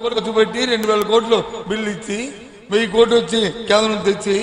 కోట్లు ఖర్చు పెట్టి 2000 కోట్లు బిల్లు ఇచ్చి 1000 కోట్లు వచ్చి కేంద్రం తెచ్చి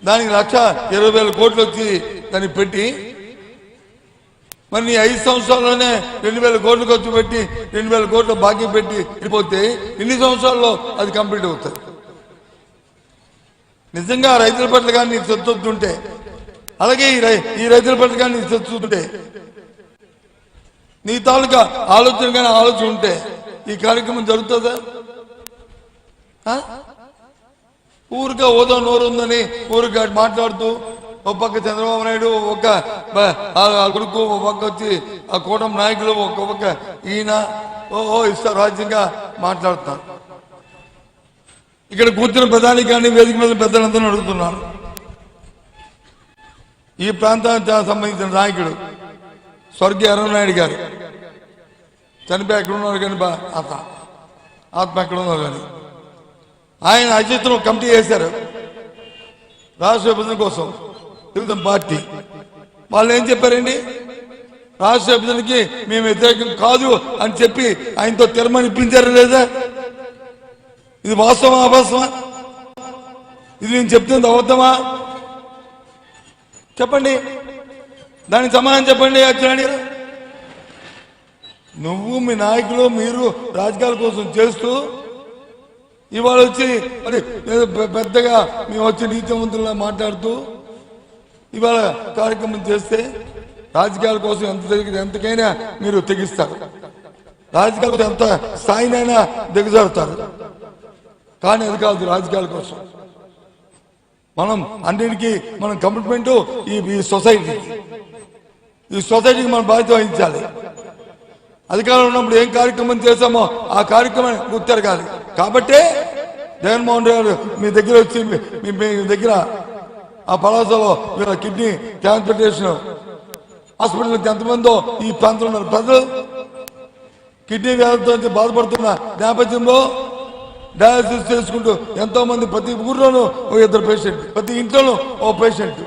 దానికి 1,20,000 కోట్లు వచ్చి దాన్ని పెట్టి మరి నీ 5 సంవత్సరాల్లోనే 2000 కోట్లు ఖర్చు పెట్టి 2000 కోట్లు బాకీ పెట్టి వెళ్ళిపోతే ఇన్ని సంవత్సరాల్లో అది కంప్లీట్ అవుతుంది. నిజంగా రైతుల పట్ల కానీ నీకు సొత్తుంటే, అలాగే ఈ రైతుల పట్ల కానీ నీకు సొత్తుంటే, నీ తాలూకా ఆలోచన కానీ ఆలోచన ఉంటే ఈ కార్యక్రమం జరుగుతుందా? ఊరిగా ఓదో నోరు ఉందని ఊరిగా మాట్లాడుతూ ఒక పక్క చంద్రబాబు నాయుడు, ఒక కొడుకు, ఒక పక్క వచ్చి ఆ కూటమి నాయకులు, ఒక పక్క ఈయన ఇస్తారు రాజ్యంగా మాట్లాడుతున్నారు. ఇక్కడ కూర్చున్న ప్రధాని కానీ వేదిక మీద పెద్దలందరూ అడుగుతున్నారు. ఈ ప్రాంతానికి సంబంధించిన నాయకుడు స్వర్గీయ అరుణాయుడు గారు చనిపోయి ఎక్కడ ఉన్నారు కానీ ఆత్మ ఎక్కడ ఉన్నారు కానీ ఆయన అధ్యక్షతను కమిటీ చేశారు రాష్ట్ర విభజన కోసం. తెలుగుదేశం పార్టీ వాళ్ళు ఏం చెప్పారండి? రాష్ట్ర విభజనకి మేము వ్యతిరేకం కాదు అని చెప్పి ఆయనతో తీర్మానిపించారా లేదా? ఇది వాస్తవమా అవాస్తవమా? ఇది నేను చెప్తుంది అబద్ధమా? చెప్పండి, దానికి సమాధానం చెప్పండి. అచ్చెన్నాయుడు గారు, నువ్వు మీ నాయకులు మీరు రాజకీయాల కోసం చేస్తూ ఇవాళ వచ్చి మరి పెద్దగా మేము వచ్చి నీతివంతుల్లా మాట్లాడుతూ ఇవాళ కార్యక్రమం చేస్తే రాజకీయాల కోసం ఎంతకైనా మీరు తెగిస్తారు, రాజకీయాల కోసం ఎంత స్థాయినైనా దిగజారుతారు. కానీ అది కాదు రాజకీయాల కోసం. మనం అన్నిటికీ మనం కమిట్మెంట్ ఈ సొసైటీకి మనం బాధ్యత వహించాలి. అధికారంలో ఉన్నప్పుడు ఏం కార్యక్రమం చేశామో ఆ కార్యక్రమం గుర్తెరగాలి. కాబట్టే జగన్మోహన్ రెడ్డి గారు మీ దగ్గర వచ్చి మీ దగ్గర ఆ పలాసలో కిడ్నీ ట్రాన్స్ప్లాంటేషన్ హాస్పిటల్కి ఎంతమందో ఈ ప్రాంతంలో ఉన్నారు ప్రజలు కిడ్నీ వ్యాధితో బాధపడుతున్న నేపథ్యంలో డయాలసిస్ చేసుకుంటూ ఎంతో మంది ప్రతి ఊర్లోనూ ఒక 2 పేషెంట్, ప్రతి ఇంట్లోనూ ఓ పేషెంట్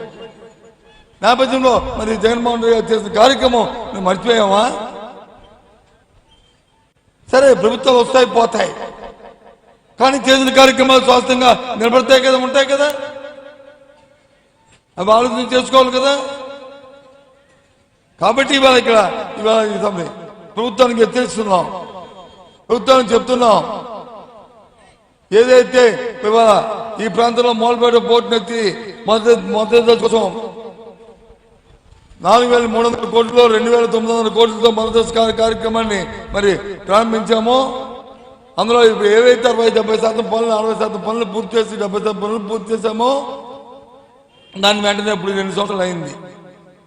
నేపథ్యంలో మరి జగన్మోహన్ రెడ్డి గారు చేసిన కార్యక్రమం మేము మర్చిపోయామా? సరే, ప్రభుత్వాలు వస్తాయి పోతాయి, కానీ చేసిన కార్యక్రమాలు స్వాస్థ్యంగా నిలబడతాయి కదా, ఉంటాయి కదా, అవి ఆలోచన చేసుకోవాలి కదా. కాబట్టి ఇవాళ ప్రభుత్వానికి హెచ్చరిస్తున్నాం, ప్రభుత్వానికి చెప్తున్నాం, ఏదైతే ఇవాళ ఈ ప్రాంతంలో మొదలుపేట పోర్టునెత్తి మొదటి కోసం 4,300 కోట్లు 2,900 కోట్లతో మొదటి కార్యక్రమాన్ని మరి ప్రారంభించామో అందులో ఏవైతే 60-70% పనులు 40% పనులు పూర్తి చేసి 70% పనులు పూర్తి చేశామో దాని వెంటనే ఇప్పుడు 2 సంవత్సరాలు అయింది.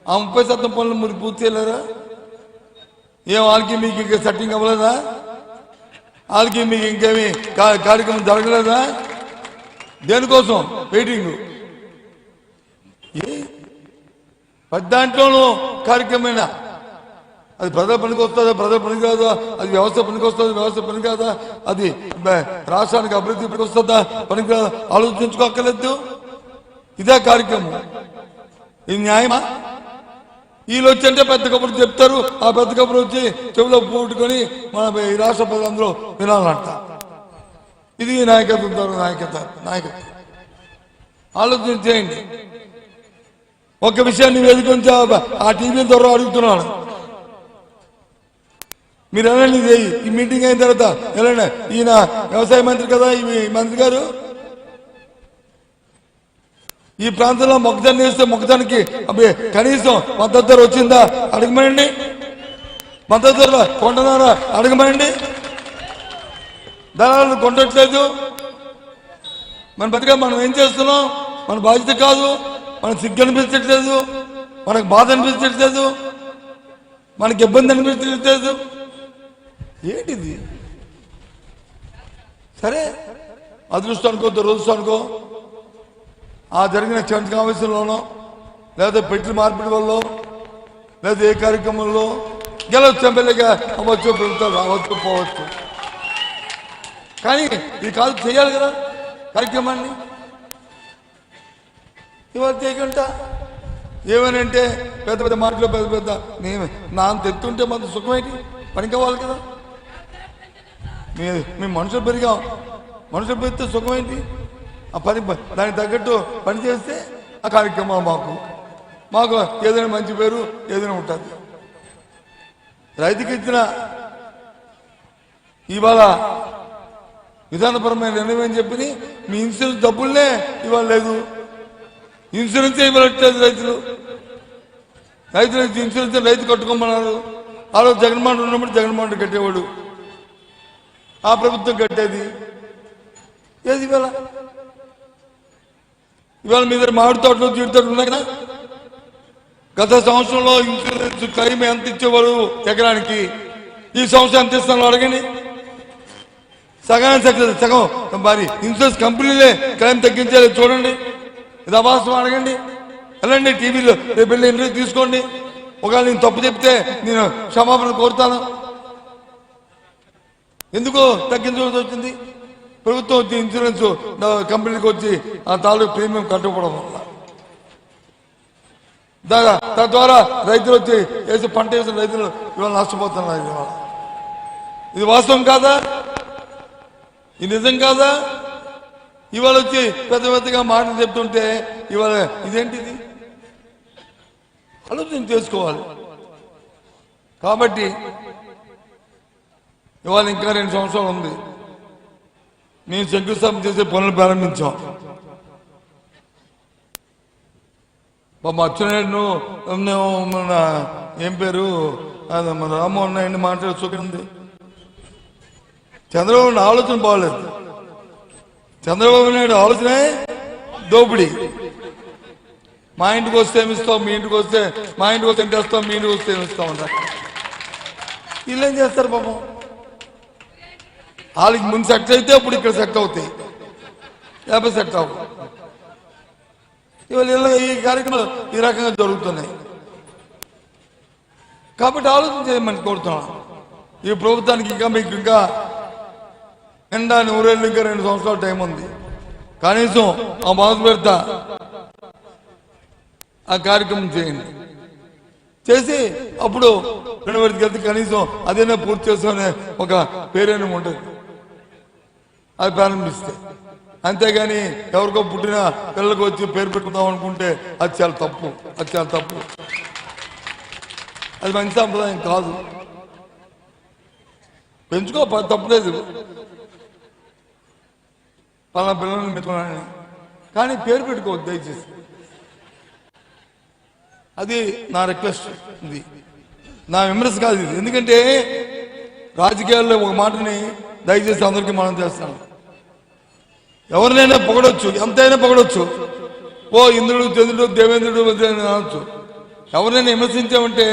ఆ 30% పనులు మీరు పూర్తి చేయలేరా? ఏం వాళ్ళకి మీకు ఇంకా సెట్టింగ్ అవ్వలేదా? వాళ్ళకి మీకు ఇంకేమి కార్యక్రమం జరగలేదా? దేనికోసం వెయిటింగ్? దాంట్లోనూ కార్యక్రమేనా? అది ప్రజల పనికి వస్తుందా, ప్రజల పనికి కాదా? అది వ్యవస్థ పనికి వస్తుందా, వ్యవస్థ పని కాదా? అది రాష్ట్రానికి అభివృద్ధి పనికి వస్తుందా, పనికి కాదా? ఆలోచించుకోక్కర్లేదు. ఇదే కార్యక్రమం. ఇది న్యాయమా? వీళ్ళు వచ్చంటే పెద్ద కబుర్లు చెప్తారు, ఆ పెద్ద కబుర్లు వచ్చి చెవిలో పూట్టుకొని మన ఈ రాష్ట్ర ప్రజలందరూ వినాలంట. ఇది నాయకత్వం. ఆలోచన చేయండి. ఒక విషయాన్ని వేదిక నుంచి ఆ టీవీ ద్వారా అడుగుతున్నాను, మీరు ఎలాంటి ఈ మీటింగ్ అయిన తర్వాత ఎలా ఈయన వ్యవసాయ మంత్రి కదా, ఈ మంత్రి గారు ఈ ప్రాంతంలో మొక్కజొన్న వేస్తే మొక్కజొన్నకి కనీసం మద్దతు ధర వచ్చిందా అడగమనండి, మద్దతు ధర కొంటున్నారా అడగమనండి. ధరలు కొంటట్లేదు. మన బతిగా మనం ఏం చేస్తున్నాం? మన బాధ్యత కాదు, మనకు సిగ్గు అనిపించట్లేదు, మనకు బాధ అనిపించట్లేదు, మనకి ఇబ్బంది అనిపించట్లేదు. ఏంటిది? సరే, అదృష్టానికో దురదృష్టానికో ఆ జరిగిన చంద్ర కాంగ్రెస్లోనో లేదా పెట్ల మార్పిడి వల్ల లేదా ఏ కార్యక్రమంలో గెలవచ్చు, ఎమ్మెల్యేగా అవ్వచ్చు, ప్రభుత్వం రావచ్చు పోవచ్చు, కానీ ఇది కాదు చేయాలి కదా కార్యక్రమాన్ని. ఇవాళ చేయకుండా ఏమనంటే పెద్ద పెద్ద మాటలు పెద్ద పెద్ద నా తెత్తుంటే మన సుఖమేంటి? పనికివ్వాలి కదా. మేము మనుషులు పెరిగాం, మనుషులు పెరిగితే సుఖం ఏంటి? ఆ పని దానికి తగ్గట్టు పని చేస్తే ఆ కార్యక్రమాలు మాకు ఏదైనా మంచి పేరు ఏదైనా ఉంటుంది. రైతుకి ఇచ్చిన ఇవాళ విధానపరమైన నిర్ణయం అని చెప్పి మీ ఇన్సూరెన్స్ డబ్బులనే ఇవాళ లేదు, ఇన్సూరెన్స్ ఇవ్వట్లేదు. రైతులు ఇన్సూరెన్స్ రైతు కట్టుకోమన్నారు. ఆ రోజు జగన్మోహన్ ఉన్నప్పుడు జగన్మోహన్ కట్టేవాడు, ఆ ప్రభుత్వం కట్టేది ఏది? ఇవాళ మీ దగ్గర మామిడి తోటలు జీడి తోటలు ఉన్నాయి కదా. గత సంవత్సరంలో ఇన్సూరెన్స్ క్లెయిమ్ ఎంత ఇచ్చేవారు ఎకరానికి, ఈ సంవత్సరం ఎంత ఇస్తాను అడగండి. సగం మరి ఇన్సూరెన్స్ కంపెనీలే క్లెయిమ్ తగ్గించాలి చూడండి. ఇది అవాస్తవం అడగండి. వెళ్ళండి టీవీలో రేపు వెళ్ళి ఇంటర్వ్యూ తీసుకోండి. ఒకవేళ నేను తప్పు చెప్తే నేను క్షమాపణ కోరుతాను. ఎందుకు తగ్గించవలసి వచ్చింది? ప్రభుత్వం వచ్చి ఇన్సూరెన్స్ కంపెనీకి వచ్చి ఆ తాలూకు ప్రీమియం కట్టకపోవడం వల్ల తద్వారా రైతులు వచ్చి వేసి పంట వేసిన రైతులు ఇవాళ నష్టపోతున్నారు. ఇవాళ ఇది వాస్తవం కాదా? ఇది నిజం కాదా? ఇవాళ వచ్చి పెద్దగా మాటలు చెప్తుంటే ఇవాళ ఇదేంటిది? ఆలోచన చేసుకోవాలి. కాబట్టి ఇవాళ ఇంకా 2 సంవత్సరాలు ఉంది. మేము శంకుస్థాపన చేసే పనులు ప్రారంభించాం. మా అచ్చెన్నాయుడు మన ఏం పేరు మన రామ్మోహన్ నాయుడు మాట్లాడుతుంది. చంద్రబాబు నాయుడు ఆలోచన బాగలేదు. చంద్రబాబు నాయుడు ఆలోచనే దోపిడీ. మా ఇంటికి వస్తే ఏమిస్తాం, మీ ఇంటికి వస్తే మా ఇంటికి వస్తే ఎంతేస్తాం, మీ ఇంటికి వస్తే ఏమిస్తాం అంటారు. వీళ్ళు ఏం చేస్తారు పాపం? వాళ్ళకి ముందు సెట్ అయితే అప్పుడు ఇక్కడ సెట్ అవుతాయి, లేకపోతే సెట్ అవ్వు. ఇవాళ ఈ కార్యక్రమాలు ఈ రకంగా జరుగుతున్నాయి. కాబట్టి ఆలోచన చేయమని కోరుతున్నాను. ఈ ప్రభుత్వానికి ఇంకా ఎండా 100 ఏళ్ళు ఇంకా 2 సంవత్సరాల టైం ఉంది. కనీసం ఆ మొదలు పెడతా ఆ కార్యక్రమం చేయండి. చేసి అప్పుడు 2 వెళ్తే కనీసం అదేనా పూర్తి చేసుకునే ఒక పేరైనా ఉంటుంది. అది ప్రారంభిస్తే అంతేగాని ఎవరికో పుట్టిన పిల్లలకు వచ్చి పేరు పెట్టుకుందాం అనుకుంటే అది చాలా తప్పు. అది మంచి సంప్రదాయం కాదు. పెంచుకో, తప్పులేదు, పలానా పిల్లల్ని పెట్టుకున్నాను, కానీ పేరు పెట్టుకోవద్దు దయచేసి. అది నా రిక్వెస్ట్. ఇది నా విమర్శ కాదు ఇది. ఎందుకంటే రాజకీయాల్లో ఒక మాటని దయచేసి అందరికీ మనం చేస్తాం. ఎవరినైనా పొగడొచ్చు, ఎంతైనా పొగడొచ్చు. ఇంద్రుడు చంద్రుడు దేవేంద్రుడు అనొచ్చు. ఎవరినైనా విమర్శించామంటే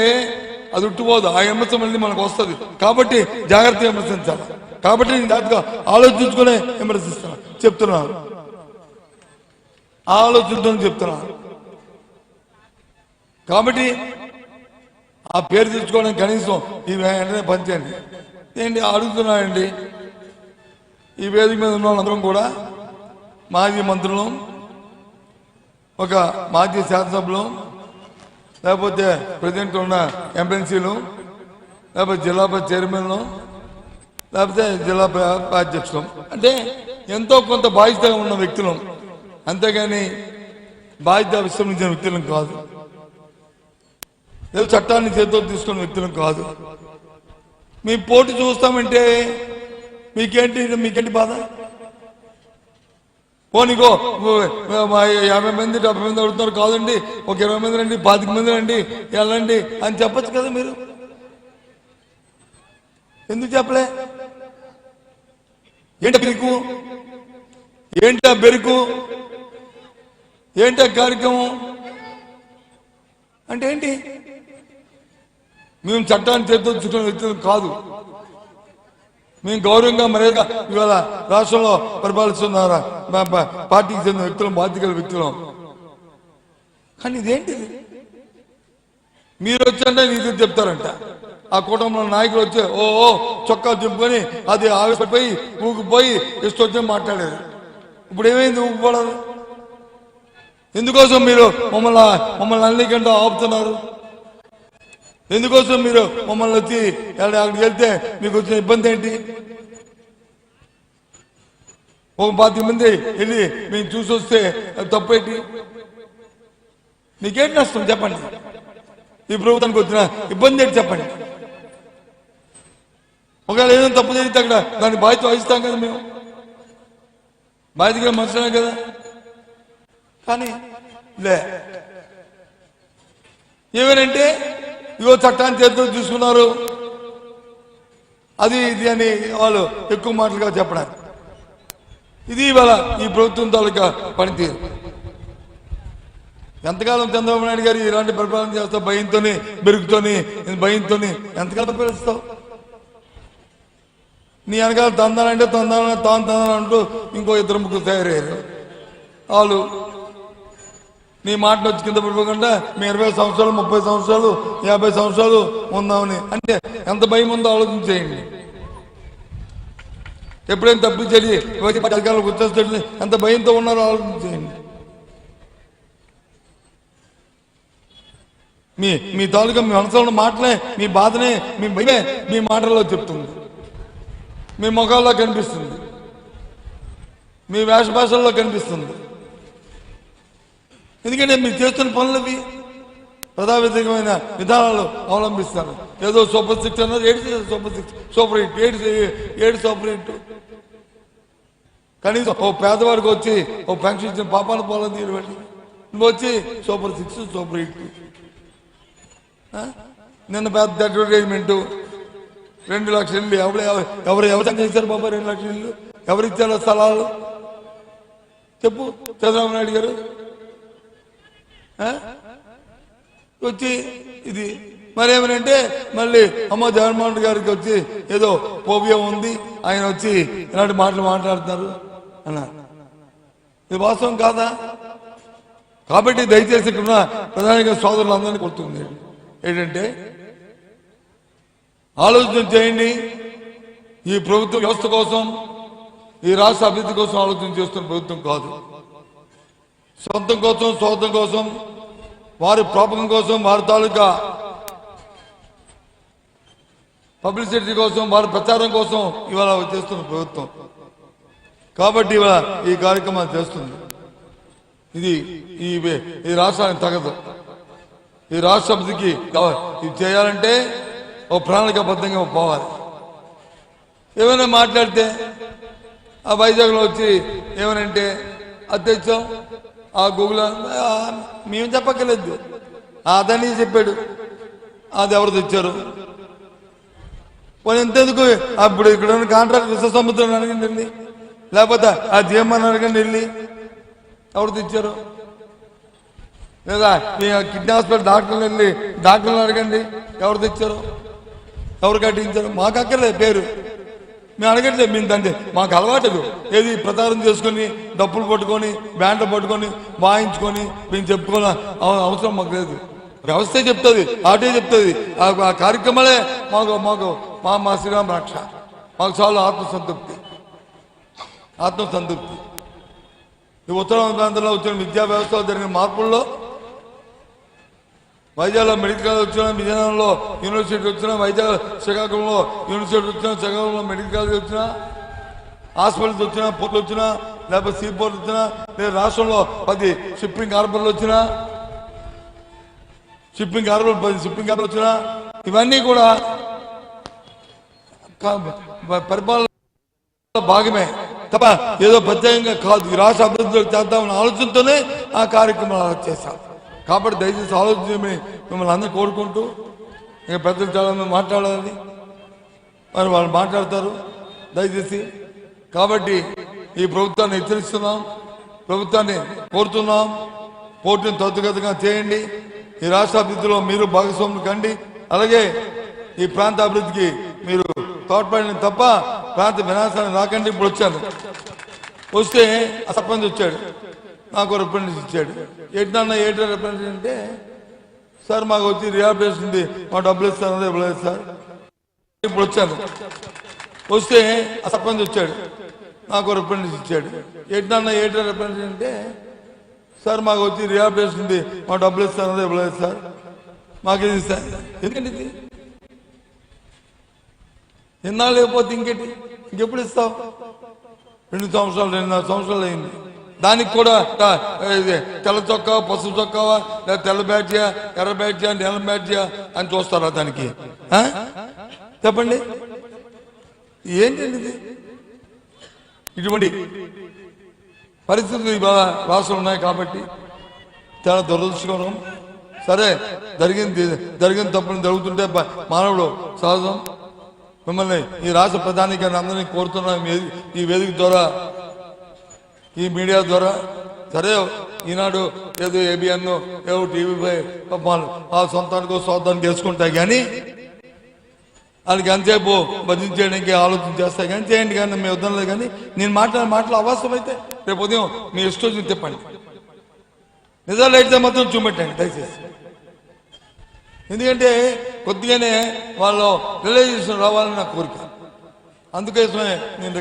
అది ఉట్టుపోదు. ఆ విమర్శ మళ్ళీ మనకు వస్తుంది. కాబట్టి జాగ్రత్తగా విమర్శించాలి. కాబట్టి నేను జాగ్రత్తగా ఆలోచించుకునే చెప్తున్నాను. ఆలోచించుకొని చెప్తున్నాను. కాబట్టి ఆ పేరు తెచ్చుకోవడానికి కనీసం ఈ వెంటనే పనిచేయండి. ఏంటి అడుగుతున్నాయండి? ఈ వేదిక మీద ఉన్న వాళ్ళందరం కూడా మాజీ మంత్రులు, ఒక మాజీ శాసనసభ్యులు, లేకపోతే ప్రెసిడెంట్ ఉన్న ఎంఎల్సీలు, లేకపోతే జిల్లా చైర్మన్లు, లేకపోతే జిల్లా అధ్యక్షులు. అంటే ఎంతో కొంత బాధ్యత ఉన్న వ్యక్తులు, అంతేగాని బాధ్యత విస్మరించిన వ్యక్తులం కాదు. ఏదో చట్టాన్ని చేతితో తీసుకున్న వ్యక్తులం కాదు. మీ పోటీ చూస్తామంటే మీకేంటి బాధ? పోనీకో 50 మంది 70 మంది అడుగుతున్నారు, కాదండి ఒక 20 మంది రండి, 25 మంది రండి, వెళ్ళండి అని చెప్పచ్చు కదా. మీరు ఎందుకు చెప్పలే? ఏంటా బెరుకు? ఏంటా కార్యక్రమం అంటే ఏంటి? మేము చట్టాన్ని చేర్చుకున్న వ్యక్తులు కాదు. మేము గౌరవంగా మర్యాదగా ఇవాళ రాష్ట్రంలో పరిపాలిస్తున్న పార్టీకి చెందిన వ్యక్తులు, బాధ్యత వ్యక్తులు. కానీ ఇదేంటిది? మీరు వచ్చంటే నీకు చెప్తారంట. ఆ కుటుంబంలో నాయకులు వచ్చి చొక్కా దింపుకొని అది ఆవేశపోయి ఊగిపోయి ఇష్టం మాట్లాడారు. ఇప్పుడు ఏమైంది? ఊగిపోవడం ఎందుకోసం? మీరు మమ్మల్ని అన్నికంటే ఆపుతున్నారు. ఎందుకోసం మీరు మమ్మల్ని వచ్చి అక్కడికి వెళ్తే మీకు వచ్చిన ఇబ్బంది ఏంటి? ఒక 10 మంది వెళ్ళి మేము చూసి వస్తే తప్పేంటి? నీకేంటి నష్టం చెప్పండి? ఈ ప్రభుత్వానికి వచ్చిన ఇబ్బంది ఏంటి చెప్పండి? ఒకవేళ ఏదైనా తప్పు జరిగితే అక్కడ దానికి బాధ్యత వహిస్తాం కదా, మేము బాధ్యతగా మనుషులే కదా. కానీ లే, ఏమనంటే ఇగో చట్టాన్ని చేతులు తీసుకున్నారు, అది ఇది అని వాళ్ళు ఎక్కువ మాటలుగా చెప్పడానికి. ఇది ఇవాళ ఈ ప్రభుత్వం తాలూకా పనితీరు. ఎంతకాలం చంద్రబాబు నాయుడు గారు ఇలాంటి పరిపాలన చేస్తావు? భయంతోని బెరుగుతోని భయంతోని ఎంతకాలం పరిపాలిస్తావు? నీ వెనకాల తందానంటే తందానంటూ ఇంకో 2-3 తయారయ్యారు. వాళ్ళు నీ మాటలు వచ్చి కింద పడిపోకుండా మేము 20 సంవత్సరాలు 30 సంవత్సరాలు 50 సంవత్సరాలు ఉందామని అంటే ఎంత భయం ఉందో ఆలోచించేయండి. ఎప్పుడైనా తప్పించేది అధికారులకు వచ్చేస్తే ఎంత భయంతో ఉన్నారో ఆలోచించేయండి. మీ తాలూకా మీ మనసులో ఉన్న మాటలే, మీ బాధనే, మీ భయమే మీ మాటల్లో చెప్తుంది, మీ ముఖాల్లో కనిపిస్తుంది, మీ వేష భాషల్లో కనిపిస్తుంది. ఎందుకంటే మీరు చేస్తున్న పనులవి ప్రజావ్యతిరేకమైన విధానాలు అవలంబిస్తారు. ఏదో సూపర్ 6 అన్నది 8 సూపర్ 6 సూపర్ 8 7 సూపర్ 8. కనీసం ఓ పేదవాడికి వచ్చి ఓ పెన్షన్ ఇచ్చిన పాపాల పోలని తీరుబడి నువ్వు వచ్చి సూపర్ 6 సూపర్ 8. నిన్న పెద్ద అడ్వర్టైజ్మెంట్ 2 లక్షల ఇల్లు. ఎవరు చేశారు బాబా 2 లక్షల ఇల్లు? ఎవరు ఇచ్చారో స్థలాలు చెప్పు చంద్రబాబు నాయుడు గారు. వచ్చి ఇది మరేమనంటే మళ్ళీ అమ్మ జగన్మోహన్ గారికి వచ్చి ఏదో పోబియా ఉంది, ఆయన వచ్చి ఇలాంటి మాటలు మాట్లాడుతున్నారు అన్నారు. ఇది వాస్తవం కాదా? కాబట్టి దయచేసి ఇక్కడ ప్రధానంగా సోదరులందరినీ కొడుతుంది ఏంటంటే ఆలోచన చేయండి. ఈ ప్రభుత్వ వ్యవస్థ కోసం, ఈ రాష్ట్ర అభివృద్ధి కోసం ఆలోచన చేస్తున్న ప్రభుత్వం కాదు. సొంతం కోసం, స్వార్థం కోసం, వారి ప్రాపకం కోసం, వారి తాలూకా పబ్లిసిటీ కోసం, వారి ప్రచారం కోసం ఇవాళ చేస్తున్న ప్రభుత్వం. కాబట్టి ఇవాళ ఈ కార్యక్రమాలు చేస్తుంది. ఇది ఈ రాష్ట్రానికి తగదు. ఈ రాష్ట్ర అభివృద్ధికి ఇది చేయాలంటే ఓ ప్రణాళికాబద్ధంగా పోవాలి. ఏమైనా మాట్లాడితే ఆ వైజాగ్లో వచ్చి ఏమనంటే అది తెచ్చాం, ఆ గూగుల్ మేము చెప్పక్కర్లేదు, అదని చెప్పాడు, అది ఎవరు తెచ్చారు పోనీ ఎంతెందుకు? అప్పుడు ఇక్కడ ఉన్న కాంట్రాక్ట్ విశ్వసముద్రం అడగండి వెళ్ళి, లేకపోతే ఆ జిఎంఆర్ అడగండి వెళ్ళి ఎవరు తెచ్చారు, లేదా మీ కిడ్నీ హాస్పిటల్ డాక్టర్లు అడగండి ఎవరు తెచ్చారు, ఎవరు కట్టించారు. మాకు అక్కర్లేదు పేరు, మేము అడగట్లేదు. మేము తండ్రి మాకు అలవాటు ఏది ప్రచారం చేసుకొని డప్పులు పట్టుకొని బ్యాండ్లు పట్టుకొని వాయించుకొని మేము చెప్పుకోవాలి అవసరం మాకు లేదు. వ్యవస్థే చెప్తుంది, ఆటే చెప్తుంది. ఆ కార్యక్రమాలే మాకు మా శ్రీరామ రక్ష. మాకు చాలా ఆత్మసంతృప్తి. ఈ ఉత్తరాంధ్ర ప్రాంతంలో వచ్చిన విద్యా వ్యవస్థలో జరిగిన మార్పుల్లో వైజాగ్లో మెడికల్ కాలేజ్ వచ్చినా, విజయనగరంలో యూనివర్సిటీ వచ్చినా, వైజాగ్ శ్రీకాకుళంలో యూనివర్సిటీ వచ్చినా, శ్రీకాకుళంలో మెడికల్ కాలేజ్ వచ్చినా, హాస్పిటల్స్ వచ్చినా, పోర్ట్లు వచ్చినా, లేకపోతే సీ పోర్ట్ వచ్చినా, లేదా రాష్ట్రంలో 10 షిప్పింగ్ హార్బర్లు వచ్చినా, 10 షిప్పింగ్ హార్బర్లు వచ్చినా, ఇవన్నీ కూడా పరిపాలన భాగమే తప్ప ఏదో ప్రత్యేకంగా కాదు. ఈ రాష్ట్ర అభివృద్ధిలోకి చేద్దామన్న ఆలోచనతోనే ఆ కార్యక్రమాలు చేశాం. కాబట్టి దయచేసి ఆలోచించమని మిమ్మల్ని అందరూ కోరుకుంటూ, ఇంకా పెద్దలు చాలా మంది మాట్లాడాలని మరి వాళ్ళు మాట్లాడతారు దయచేసి. కాబట్టి ఈ ప్రభుత్వాన్ని హెచ్చరిస్తున్నాం, ప్రభుత్వాన్ని కోరుతున్నాం, పోటీని త్వరితగతిగా చేయండి. ఈ రాష్ట్ర అభివృద్ధిలో మీరు భాగస్వాములు కండి. అలాగే ఈ ప్రాంత అభివృద్ధికి మీరు తోడ్పడిన తప్ప ప్రాంత వినాశాన్ని రాకండి. ఇప్పుడు వచ్చాను, వస్తే సర్పంచ్ వచ్చాడు, నాకు రిప్రజెంటేషన్ ఇచ్చాడు. ఏంటి రిప్రజెంటేషన్ అంటే, సార్ మాకు వచ్చి రిహాబిలిటేషన్ ఉంది, మా డబ్బులు ఇస్తాను ఇవ్వలేదు సార్. ఇప్పుడు వచ్చాను, వస్తే సర్పంచ్ వచ్చాడు, నాకు రిప్రజెంటేషన్ ఇచ్చాడు. ఏంటి రిప్రజెంటేషన్ అంటే, సార్ మాకు వచ్చి రిహాబిలిటేషన్ ఉంది, మా డబ్బులు ఇస్తాను ఇవ్వలేదు సార్. మాకు ఇది ఇస్తాను. ఎందుకండి ఇది ఎన్నాళ్ళు లేకపోతే ఇంకెప్పుడు ఇస్తావు? 2 సంవత్సరాలు 2.5 సంవత్సరాలు అయింది. దానికి కూడా తెల్ల చొక్కా, పసుపు చొక్కావా, లేదా తెల్ల బ్యాడ్జియా, ఎర్ర బ్యాడ్జియా, నీలం బ్యాడ్జియా అని చూస్తారా దానికి? చెప్పండి, ఏంటండి ఇది? ఇటువంటి పరిస్థితులు ఇవాళ రాష్ట్రంలో ఉన్నాయి కాబట్టి చాలా దురదృష్టకరం. సరే, జరిగిన తప్పులు జరుగుతుంటే మానవుడు సహజం. మిమ్మల్ని ఈ రాష్ట్ర ప్రధాని గారిని అందరినీ కోరుతున్నాం ఈ వేదిక ద్వారా, ఈ మీడియా ద్వారా. సరే, ఈనాడు ఏదో ఏబిఎన్ ఏదో టీవీపై ఆ సొంతానికో సొంతానికి వేసుకుంటాయి, కానీ వాళ్ళకి ఎంతసేపు భజించేయడానికి ఆలోచన చేస్తాయి, కానీ చేయండి, కానీ మీ వద్దంలో. కానీ నేను మాట్లాడే మాటలు అవాస్తవమైతే రేపు ఉదయం మీ ఇష్టం తిప్పండి, నిజాలు అయితే మాత్రం చూపెట్టండి దయచేసి. ఎందుకంటే కొద్దిగానే వాళ్ళు రిలైజేషన్ రావాలని నా కోరిక. అందుకోసమే నేను